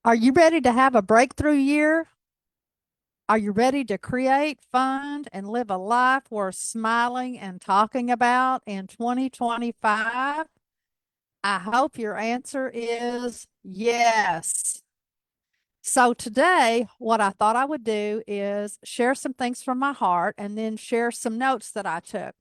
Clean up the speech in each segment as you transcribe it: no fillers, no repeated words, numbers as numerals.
Are you ready to have a breakthrough year? Are you ready to create, fund, and live a life worth smiling and talking about in 2025? I hope your answer is yes. So, today, what I thought I would do is share some things from my heart and then share some notes that I took.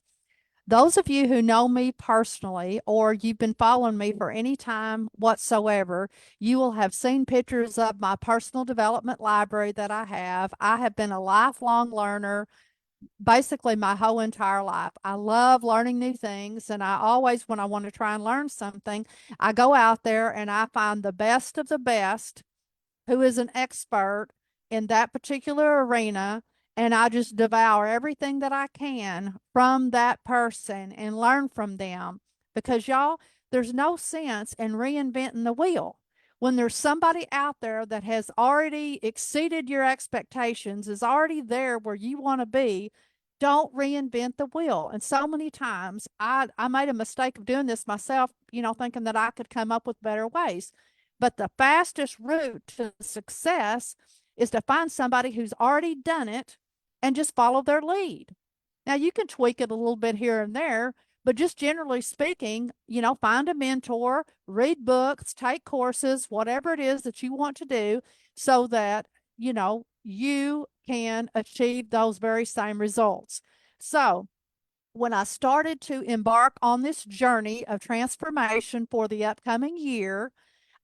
Those of you who know me personally, or you've been following me for any time whatsoever, you will have seen pictures of my personal development library that I have. I have been a lifelong learner basically my whole entire life. I love learning new things, and I always, when I want to try and learn something, I go out there and I find the best of the best who is an expert in that particular arena, and I just devour everything that I can from that person and learn from them. Because, y'all, there's no sense in reinventing the wheel. When there's somebody out there that has already exceeded your expectations, is already there where you want to be, don't reinvent the wheel. And so many times I made a mistake of doing this myself, thinking that I could come up with better ways. But the fastest route to success is to find somebody who's already done it and just follow their lead. Now, you can tweak it a little bit here and there, but just generally speaking, find a mentor, read books, take courses, whatever it is that you want to do so that, you can achieve those very same results. So, when I started to embark on this journey of transformation for the upcoming year,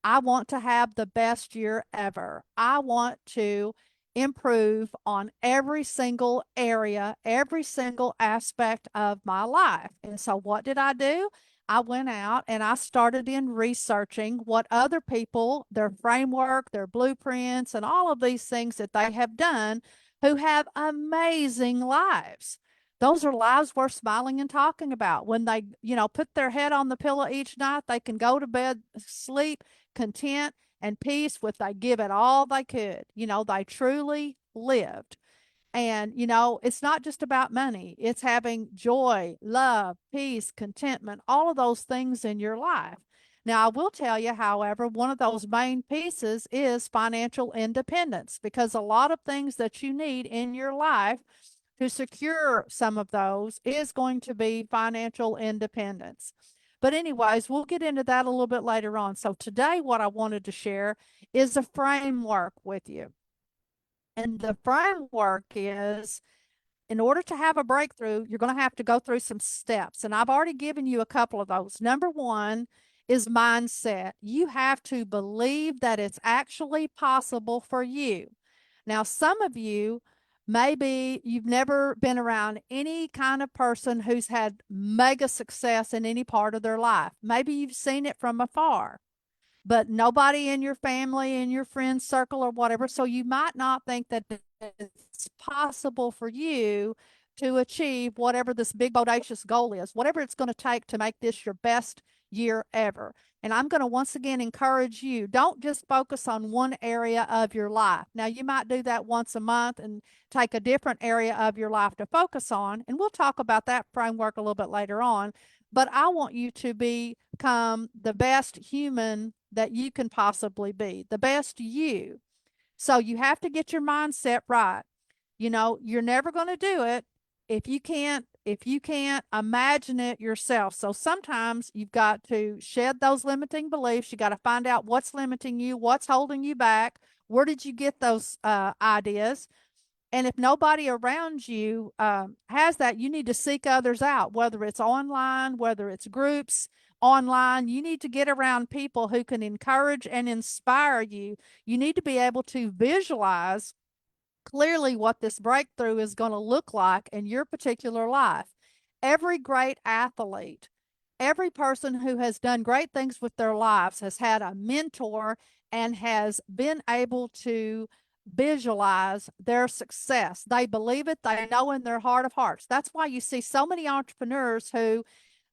I want to have the best year ever. I want to improve on every single area, every single aspect of my life. And so, what did I do? I went out and I started in researching what other people, their framework, their blueprints, and all of these things that they have done who have amazing lives. Those are lives worth smiling and talking about. When they, put their head on the pillow each night, they can go to bed, sleep content and peace with they give it all they could. They truly lived. And, it's not just about money, it's having joy, love, peace, contentment, all of those things in your life. Now, I will tell you, however, one of those main pieces is financial independence because a lot of things that you need in your life to secure some of those is going to be financial independence. But, anyways, we'll get into that a little bit later on. So, today, what I wanted to share is a framework with you. And the framework is in order to have a breakthrough, you're going to have to go through some steps. And I've already given you a couple of those. Number one is mindset. You have to believe that it's actually possible for you. Now, some of you, maybe you've never been around any kind of person who's had mega success in any part of their life. Maybe you've seen it from afar, but nobody in your family, in your friend circle, or whatever. So you might not think that it's possible for you to achieve whatever this big, bodacious goal is, whatever it's going to take to make this your best year ever. And I'm going to once again encourage you, don't just focus on one area of your life. Now, you might do that once a month and take a different area of your life to focus on. And we'll talk about that framework a little bit later on. But I want you to become the best human that you can possibly be, the best you. So you have to get your mindset right. You're never going to do it if you can't imagine it yourself. So sometimes you've got to shed those limiting beliefs. You got to find out what's limiting you, what's holding you back, where did you get those ideas. And if nobody around you has that, you need to seek others out, whether it's online, whether it's groups online. You need to get around people who can encourage and inspire you. You need to be able to visualize clearly what this breakthrough is going to look like in your particular life. Every great athlete, every person who has done great things with their lives has had a mentor and has been able to visualize their success. They believe it, they know in their heart of hearts. That's why you see so many entrepreneurs who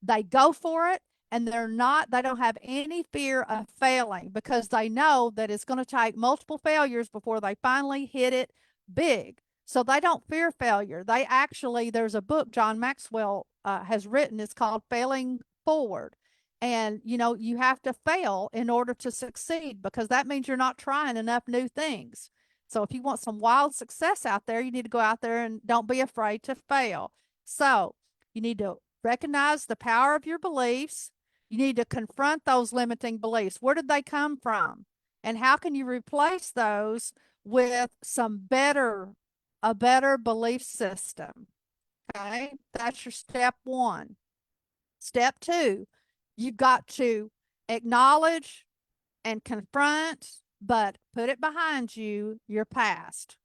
they go for it and they don't have any fear of failing because they know that it's going to take multiple failures before they finally hit it big. So they don't fear failure. There's a book John Maxwell has written. It's called Failing Forward. And, you have to fail in order to succeed because that means you're not trying enough new things. So if you want some wild success out there, you need to go out there and don't be afraid to fail. So you need to recognize the power of your beliefs. You need to confront those limiting beliefs. Where did they come from? And how can you replace those with a better belief system? Okay. That's your step one. Step two, you've got to acknowledge and confront, but put it behind you, your past.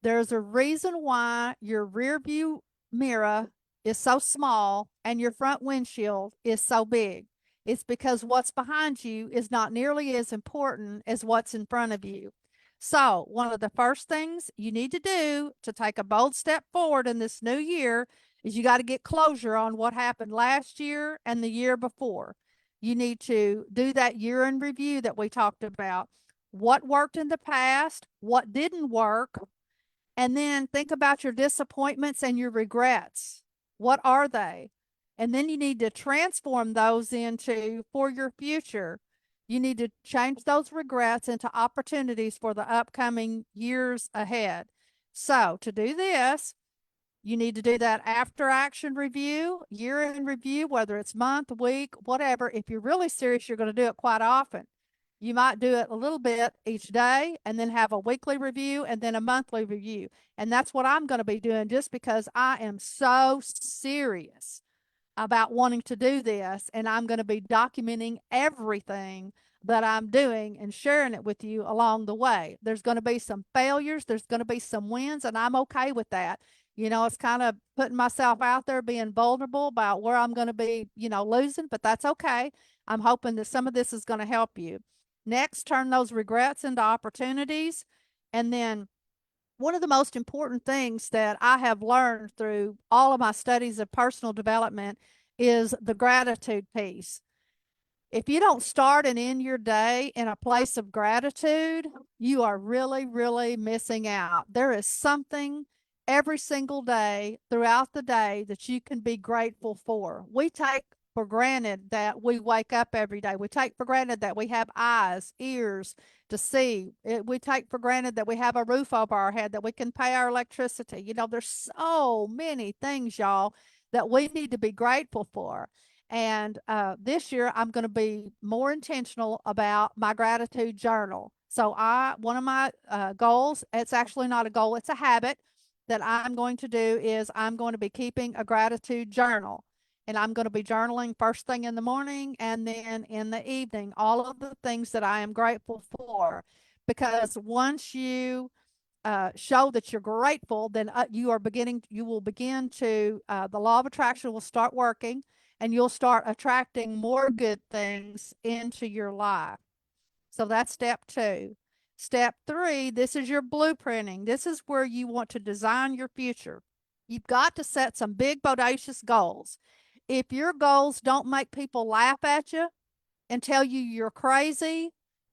There's a reason why your rear view mirror is so small and your front windshield is so big. It's because what's behind you is not nearly as important as what's in front of you. So, one of the first things you need to do to take a bold step forward in this new year is you got to get closure on what happened last year and the year before. You need to do that year in review that we talked about. What worked in the past, what didn't work, and then think about your disappointments and your regrets. What are they? And then you need to transform those into for your future. You need to change those regrets into opportunities for the upcoming years ahead. So, to do this, you need to do that after action review, year in review, whether it's month, week, whatever. If you're really serious, you're going to do it quite often. You might do it a little bit each day and then have a weekly review and then a monthly review. And that's what I'm going to be doing just because I am so serious about wanting to do this. And I'm going to be documenting everything that I'm doing and sharing it with you along the way. There's going to be some failures, there's going to be some wins, and I'm okay with that. It's kind of putting myself out there, being vulnerable about where I'm going to be, losing, but that's okay. I'm hoping that some of this is going to help you. Next, turn those regrets into opportunities. And then one of the most important things that I have learned through all of my studies of personal development is the gratitude piece. If you don't start and end your day in a place of gratitude, you are really, really missing out. There is something every single day throughout the day that you can be grateful for. We take for granted that we wake up every day. We take for granted that we have eyes, ears to see. We take for granted that we have a roof over our head, that we can pay our electricity. There's so many things, y'all, that we need to be grateful for. And this year, I'm going to be more intentional about my gratitude journal. So, one of my goals, it's actually not a goal, it's a habit that I'm going to do is I'm going to be keeping a gratitude journal. And I'm going to be journaling first thing in the morning and then in the evening, all of the things that I am grateful for. Because once you show that you're grateful, then you will begin to, the law of attraction will start working and you'll start attracting more good things into your life. So that's step two. Step three, this is your blueprinting. This is where you want to design your future. You've got to set some big, bodacious goals. If your goals don't make people laugh at you and tell you you're crazy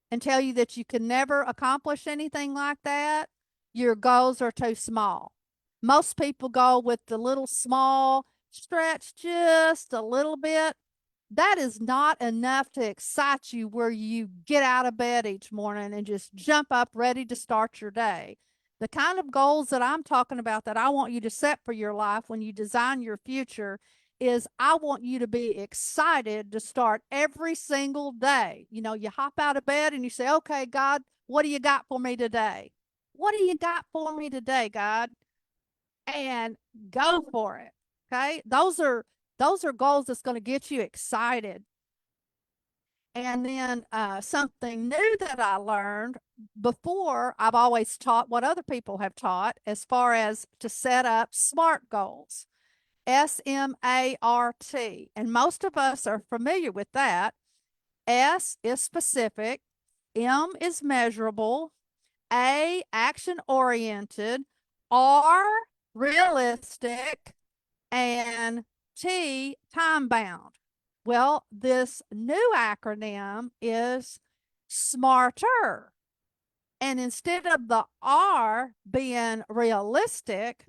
and tell you that you can never accomplish anything like that, your goals are too small. Most people go with the little small, stretch just a little bit. That is not enough to excite you where you get out of bed each morning and just jump up ready to start your day. The kind of goals that I'm talking about that I want you to set for your life when you design your future is I want you to be excited to start every single day. You hop out of bed and you say, okay, God, what do you got for me today? What do you got for me today, God? And go for it. Okay. Those are goals that's going to get you excited. And then something new that I learned before, I've always taught what other people have taught as far as to set up SMART goals. SMART. And most of us are familiar with that. S is specific, M is measurable, A, action oriented, R, realistic, and T, time bound. Well, this new acronym is SMARTER. And instead of the R being realistic,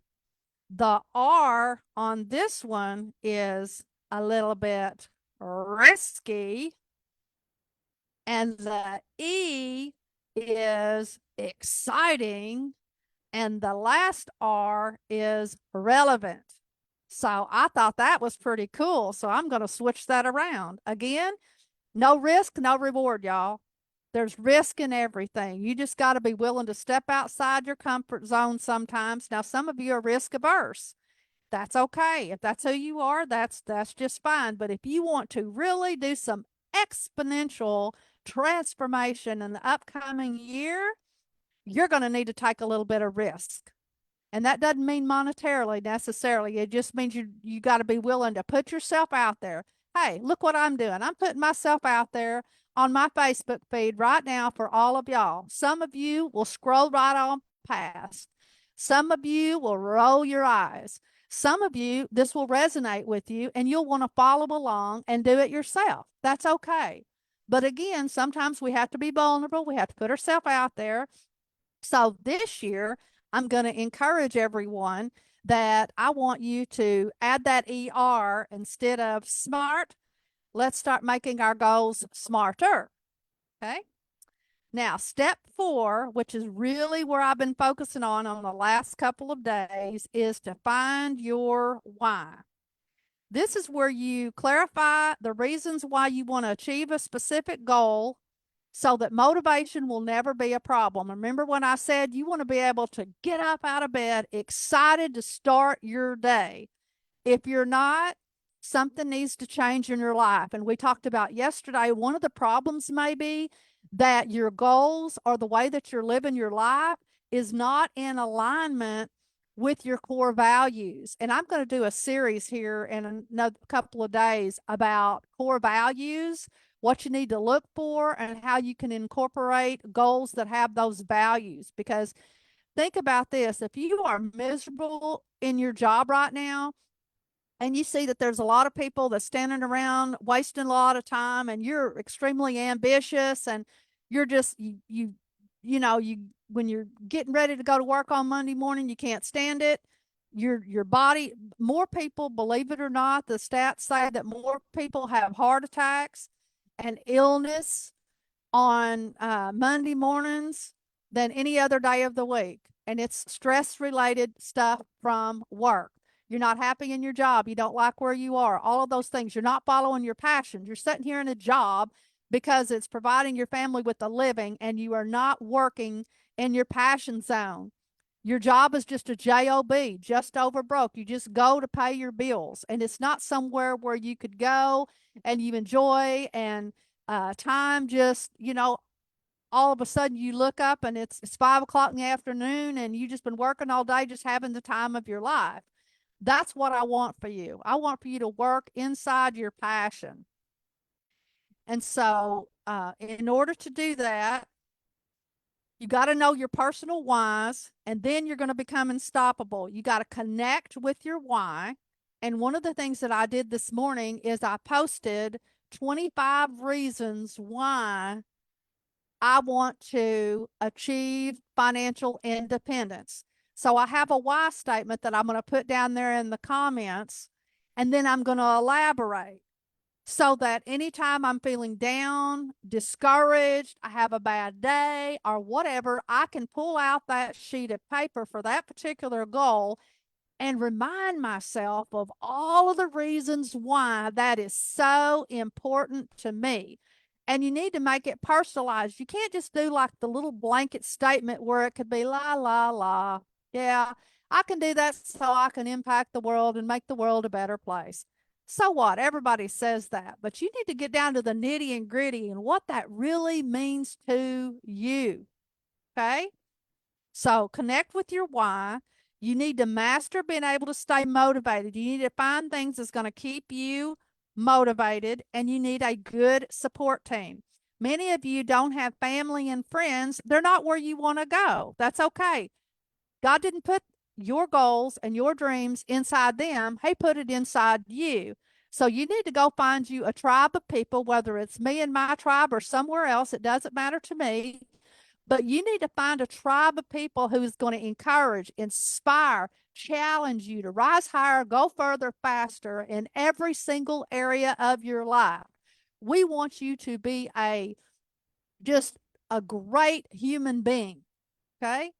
the R on this one is a little bit risky, and the E is exciting, and the last R is relevant. So I thought that was pretty cool. So I'm going to switch that around. Again, no risk, no reward, y'all. There's risk in everything. You just got to be willing to step outside your comfort zone sometimes. Now, some of you are risk averse. That's okay. If that's who you are, that's just fine. But if you want to really do some exponential transformation in the upcoming year, you're going to need to take a little bit of risk. And that doesn't mean monetarily necessarily. It just means you got to be willing to put yourself out there. Hey, look what I'm doing. I'm putting myself out there on my Facebook feed right now for all of y'all. Some of you will scroll right on past. Some of you will roll your eyes. Some of you, this will resonate with you and you'll want to follow along and do it yourself. That's okay. But again, sometimes we have to be vulnerable. We have to put ourselves out there. So this year, I'm going to encourage everyone that I want you to add that ER instead of smart. Let's start making our goals smarter. Okay. Now, step 4, which is really where I've been focusing on the last couple of days, is to find your why. This is where you clarify the reasons why you want to achieve a specific goal so that motivation will never be a problem. Remember when I said you want to be able to get up out of bed excited to start your day? If you're not, something needs to change in your life. And we talked about yesterday, one of the problems may be that your goals or the way that you're living your life is not in alignment with your core values. And I'm going to do a series here in another couple of days about core values, what you need to look for, and how you can incorporate goals that have those values. Because think about this, if you are miserable in your job right now, and you see that there's a lot of people that's standing around wasting a lot of time, and you're extremely ambitious, and you're just you when you're getting ready to go to work on Monday morning, you can't stand it. Your body, more people, believe it or not, the stats say that more people have heart attacks and illness on Monday mornings than any other day of the week. And it's stress related stuff from work. You're not happy in your job. You don't like where you are. All of those things. You're not following your passions. You're sitting here in a job because it's providing your family with a living, and you are not working in your passion zone. Your job is just a job, just over broke. You just go to pay your bills, and it's not somewhere where you could go and you enjoy, and time just, all of a sudden you look up and it's 5 o'clock in the afternoon, and you just been working all day, just having the time of your life. That's what I want for you. I want for you to work inside your passion. And so, in order to do that, you got to know your personal whys, and then you're going to become unstoppable. You got to connect with your why. And one of the things that I did this morning is I posted 25 reasons why I want to achieve financial independence. So I have a why statement that I'm going to put down there in the comments, and then I'm going to elaborate so that anytime I'm feeling down, discouraged, I have a bad day, or whatever, I can pull out that sheet of paper for that particular goal and remind myself of all of the reasons why that is so important to me. And you need to make it personalized. You can't just do like the little blanket statement where it could be la, la, la. Yeah, I can do that so I can impact the world and make the world a better place. So what? Everybody says that, but you need to get down to the nitty and gritty and what that really means to you. Okay. So connect with your why. You need to master being able to stay motivated. You need to find things that's going to keep you motivated, and you need a good support team. Many of you don't have family and friends. They're not where you want to go. That's okay. God didn't put your goals and your dreams inside them. He put it inside you. So you need to go find you a tribe of people, whether it's me and my tribe or somewhere else. It doesn't matter to me, But you need to find a tribe of people who is going to encourage, inspire, challenge you to rise higher, go further, faster in every single area of your life. We want you to be just a great human being, okay?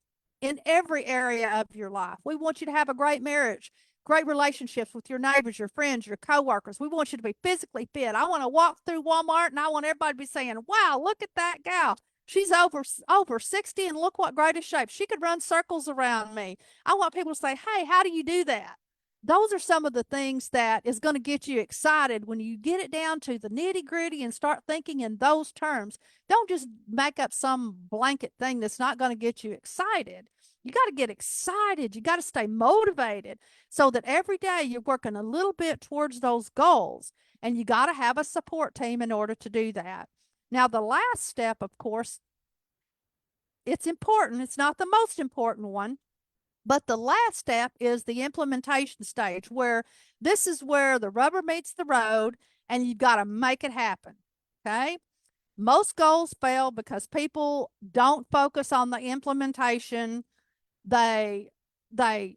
In every area of your life. We want you to have a great marriage, great relationships with your neighbors, your friends, your coworkers. We want you to be physically fit. I want to walk through Walmart and I want everybody to be saying, "Wow, look at that gal. She's over 60 and look what greatest shape. She could run circles around me." I want people to say, "Hey, how do you do that?" Those are some of the things that is going to get you excited when you get it down to the nitty gritty and start thinking in those terms. Don't just make up some blanket thing that's not going to get you excited. You got to get excited. You got to stay motivated so that every day you're working a little bit towards those goals. And you got to have a support team in order to do that. Now, the last step, of course, it's important. It's not the most important one, but the last step is the implementation stage, where this is where the rubber meets the road and you've got to make it happen. Okay. Most goals fail because people don't focus on the implementation. They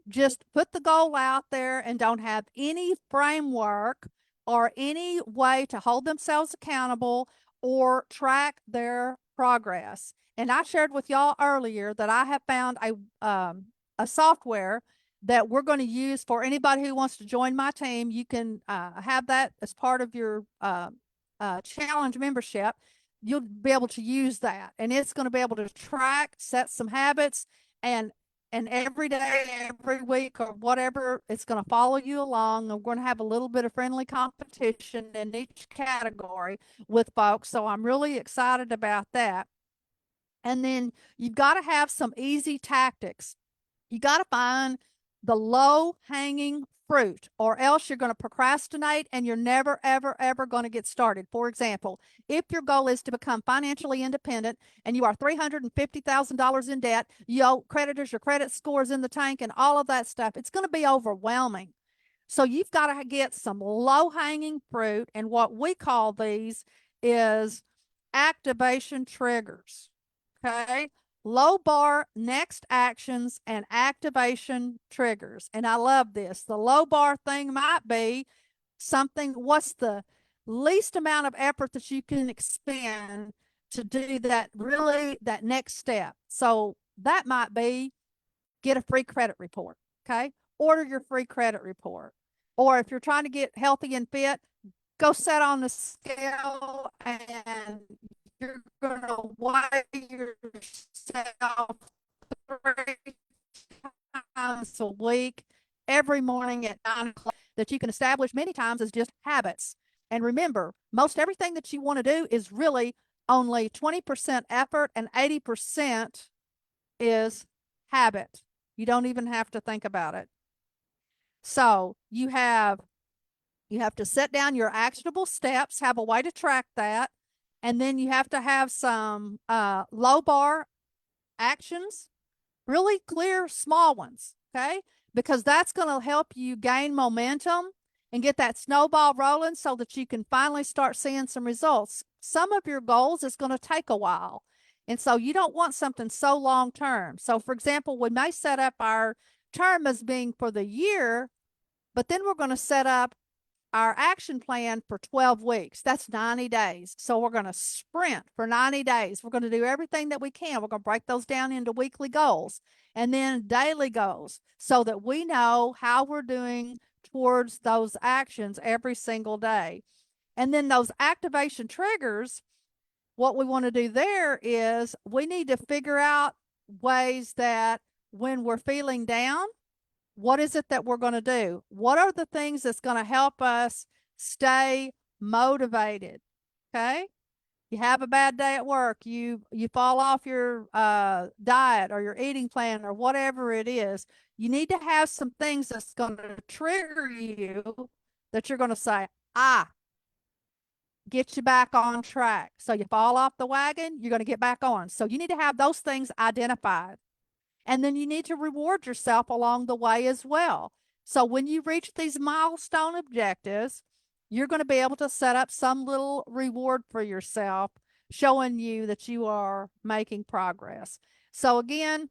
just put the goal out there and don't have any framework or any way to hold themselves accountable or track their progress. And I shared with y'all earlier that I have found a software that we're going to use for anybody who wants to join my team. You can have that as part of your challenge membership. You'll be able to use that, and it's going to be able to track, set some habits, and every day, every week, or whatever, it's going to follow you along. And we're going to have a little bit of friendly competition in each category with folks. So I'm really excited about that. And then you've got to have some easy tactics. You got to find the low hanging fruit, or else you're going to procrastinate and you're never, ever, ever going to get started. For example, if your goal is to become financially independent and you are $350,000 in debt, you owe creditors, your credit scores in the tank, and all of that stuff, it's going to be overwhelming. So you've got to get some low hanging fruit. And what we call these is activation triggers. Okay. Low bar next actions and activation triggers. And I love this. The low bar thing might be something, what's the least amount of effort that you can expend to do that, really, that next step? So that might be get a free credit report. Okay. Order your free credit report. Or if you're trying to get healthy and fit, go set on the scale and you're going to weigh yourself 3 times a week, every morning at 9 o'clock, that you can establish many times as just habits. And remember, most everything that you want to do is really only 20% effort and 80% is habit. You don't even have to think about it. So you have to set down your actionable steps, have a way to track that, and then you have to have some low bar actions, really clear small ones, okay? Because that's going to help you gain momentum and get that snowball rolling so that you can finally start seeing some results. Some of your goals is going to take a while. And so you don't want something so long term. So, for example, we may set up our term as being for the year, but then we're going to set up our action plan for 12 weeks. That's 90 days. So we're going to sprint for 90 days. We're going to do everything that we can. We're going to break those down into weekly goals and then daily goals so that we know how we're doing towards those actions every single day. And then those activation triggers, what we want to do there is we need to figure out ways that when we're feeling down, what is it that we're going to do? What are the things that's going to help us stay motivated? Okay. You have a bad day at work, you fall off your diet or your eating plan or whatever it is. You need to have some things that's going to trigger you, that you're going to say, get you back on track. So you fall off the wagon, you're going to get back on. So you need to have those things identified. And then you need to reward yourself along the way as well. So when you reach these milestone objectives, you're going to be able to set up some little reward for yourself showing you that you are making progress. So again,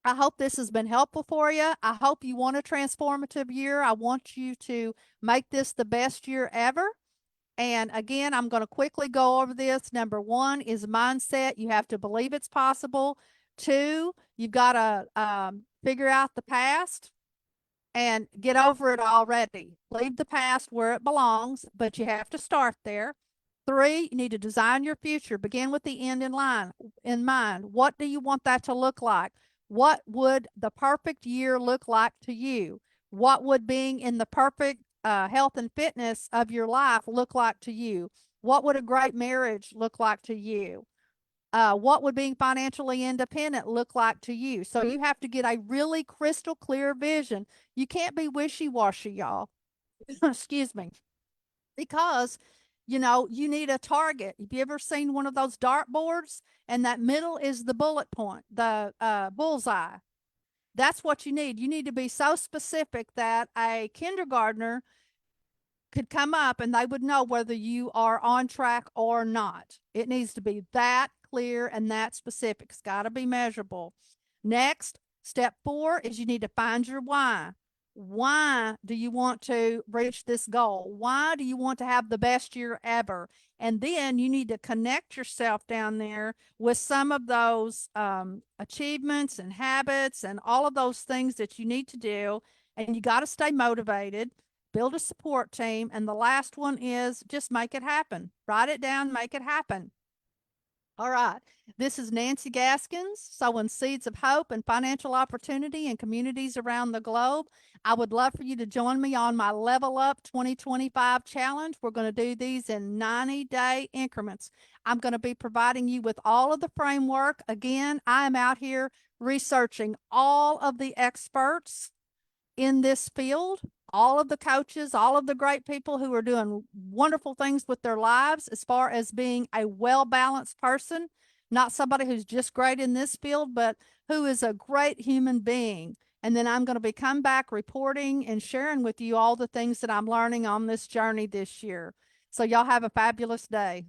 I hope this has been helpful for you. I hope you want a transformative year. I want you to make this the best year ever. And again, I'm going to quickly go over this. Number one is mindset. You have to believe it's possible. Two, you've got to figure out the past and get over it already. Leave the past where it belongs, but you have to start there. Three, you need to design your future. Begin with the end in mind. What do you want that to look like? What would the perfect year look like to you? What would being in the perfect health and fitness of your life look like to you? What would a great marriage look like to you? What would being financially independent look like to you? So you have to get a really crystal clear vision. You can't be wishy-washy, y'all. Excuse me. Because, you need a target. Have you ever seen one of those dartboards? And that middle is the bullet point, the bullseye. That's what you need. You need to be so specific that a kindergartner could come up and they would know whether you are on track or not. It needs to be that clear and that specific. It's got to be measurable. Next, step 4 is you need to find your why. Why do you want to reach this goal? Why do you want to have the best year ever? And then you need to connect yourself down there with some of those achievements and habits and all of those things that you need to do. And you got to stay motivated, build a support team. And the last one is just make it happen. Write it down, make it happen. All right. This is Nancy Gaskins, sowing seeds of hope and financial opportunity in communities around the globe. I would love for you to join me on my Level Up 2025 challenge. We're going to do these in 90-day increments. I'm going to be providing you with all of the framework. Again, I am out here researching all of the experts in this field, all of the coaches, all of the great people who are doing wonderful things with their lives as far as being a well-balanced person, not somebody who's just great in this field, but who is a great human being. And then I'm going to come back reporting and sharing with you all the things that I'm learning on this journey this year. So y'all have a fabulous day.